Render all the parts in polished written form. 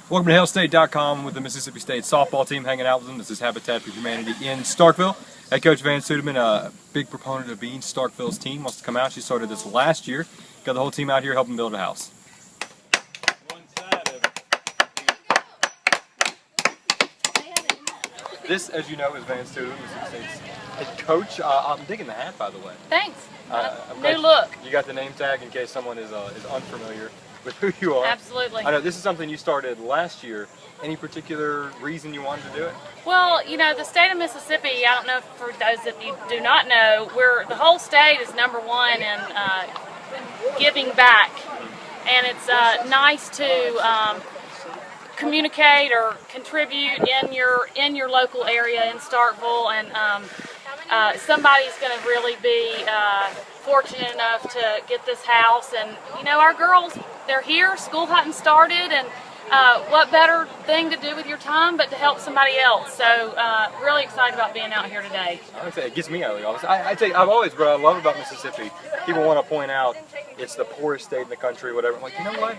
Welcome to HailState.com with the Mississippi State softball team hanging out with them. This is Habitat for Humanity in Starkville. Head coach Van Suderman, a big proponent of being Starkville's team, wants to come out. She started this last year. Got the whole team out here helping build a house. This, as you know, is Van Suderman, Mississippi State's head coach. I'm digging the hat, by the way. Thanks. New look. You got the name tag in case someone is unfamiliar with who you are. Absolutely. I know this is something you started last year. Any particular reason you wanted to do it? Well, you know, the state of Mississippi, I don't know for those that you do not know, the whole state is #1 in giving back. And it's nice to communicate or contribute in your local area in Starkville, and somebody's going to really be fortunate enough to get this house. And you know, our girls, they're here, school hadn't started, and what better thing to do with your time but to help somebody else. So really excited about being out here today. I would say it gets me out of the office. I'd say I've always, what I love about Mississippi, people want to point out it's the poorest state in the country, whatever. I'm like, you know what?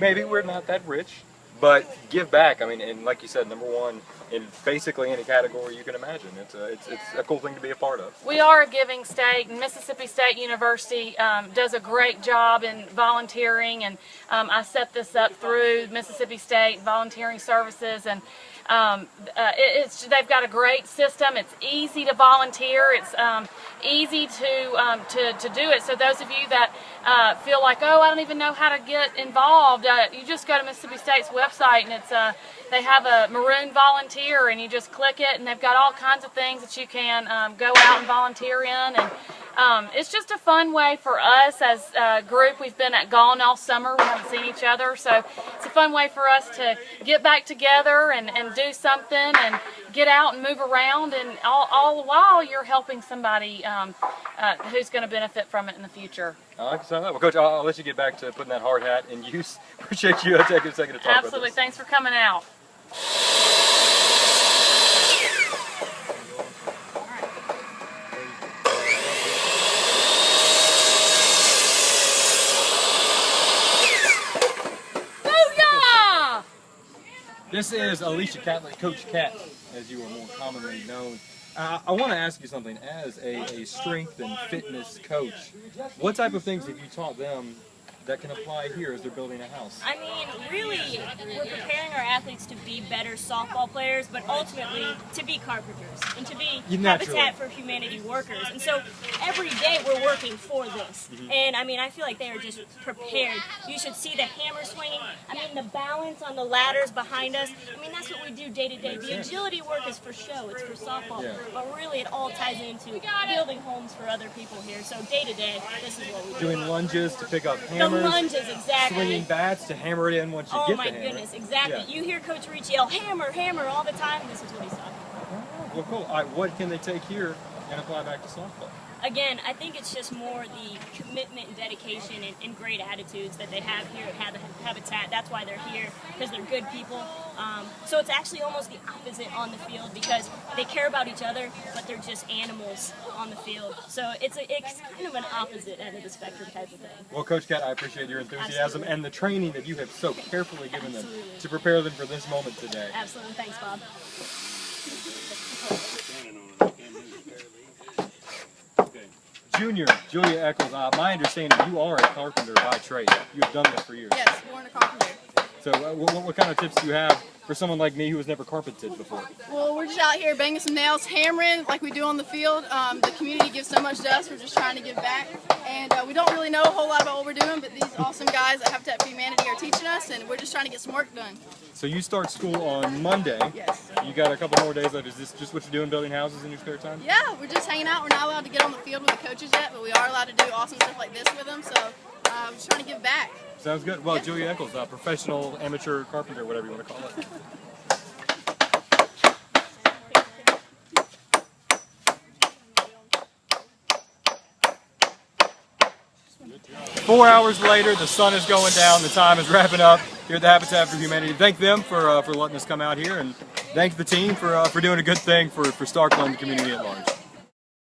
Maybe we're not that rich, but give back. I mean, and like you said, #1 in basically any category you can imagine. It's a cool thing to be a part of. We are a giving state, and Mississippi State University does a great job in volunteering, and I set this up through Mississippi State Volunteering Services, and they've got a great system. It's easy to volunteer. It's easy to do it. So those of you that feel like, oh, I don't even know how to get involved, you just go to Mississippi State's website, and it's they have a maroon volunteer, and you just click it, and they've got all kinds of things that you can go out and volunteer in. And it's just a fun way for us as a group. We've been gone all summer. We haven't seen each other, so it's a fun way for us to get back together and do something and get out and move around, and all the while you're helping somebody who's going to benefit from it in the future. I like to say that. Well, Coach, I'll let you get back to putting that hard hat in use. Appreciate you taking a second to talk Absolutely. about this. Thanks for coming out. 'Booyah! This is Alicia Catlett, Coach Cat, as you are more commonly known. I want to ask you something. As a strength and fitness coach, what type of things have you taught them that can apply here as they're building a house? I mean, really, we're preparing our athletes to be better softball players, but ultimately to be carpenters and to be Habitat for Humanity workers. And so every day we're working for this. And I mean, I feel like they are just prepared. You should see the hammer swinging. I mean, the balance on the ladders behind us. I mean, that's what we do day to day. The agility work is for show. It's for softball. Yeah. But really, it all ties into building homes for other people here. So day to day, this is what we do. Doing lunges to pick up hammers. The lunges, exactly. Swinging bats to hammer it in once you get the hammer. Oh my goodness, exactly. Yeah. You hear Coach Reach yell, hammer, hammer, all the time. This is what he's talking about. Well, cool. All right, what can they take here and apply back to softball? Again, I think it's just more the commitment and dedication and great attitudes that they have here at Habitat. That's why they're here, because they're good people. So it's actually almost the opposite on the field, because they care about each other, but they're just animals on the field. So it's kind of an opposite end of the spectrum type of thing. Well, Coach Cat, I appreciate your enthusiasm Absolutely. and the training that you have so carefully given them Absolutely. to prepare them for this moment today. Absolutely. Thanks, Bob. Junior Julia Eccles, my understanding, you are a carpenter by trade. You've done this for years. Yes, born a carpenter. So what kind of tips do you have for someone like me who has never carpeted before? Well, we're just out here banging some nails, hammering like we do on the field. The community gives so much to us. We're just trying to give back. And we don't really know a whole lot about what we're doing, but these awesome guys at Habitat for Humanity are teaching us, and we're just trying to get some work done. So you start school on Monday. Yes. You got a couple more days left. Is this just what you're doing, building houses in your spare time? Yeah, we're just hanging out. We're not allowed to get on the field with the coaches yet, but we are allowed to do awesome stuff like this with them. So we're just trying to give back. Sounds good. Well, Julia Eccles, professional amateur carpenter, whatever you want to call it. 4 hours later, the sun is going down, the time is wrapping up here at the Habitat for Humanity. Thank them for letting us come out here, and thank the team for doing a good thing for Starkville and the community at large.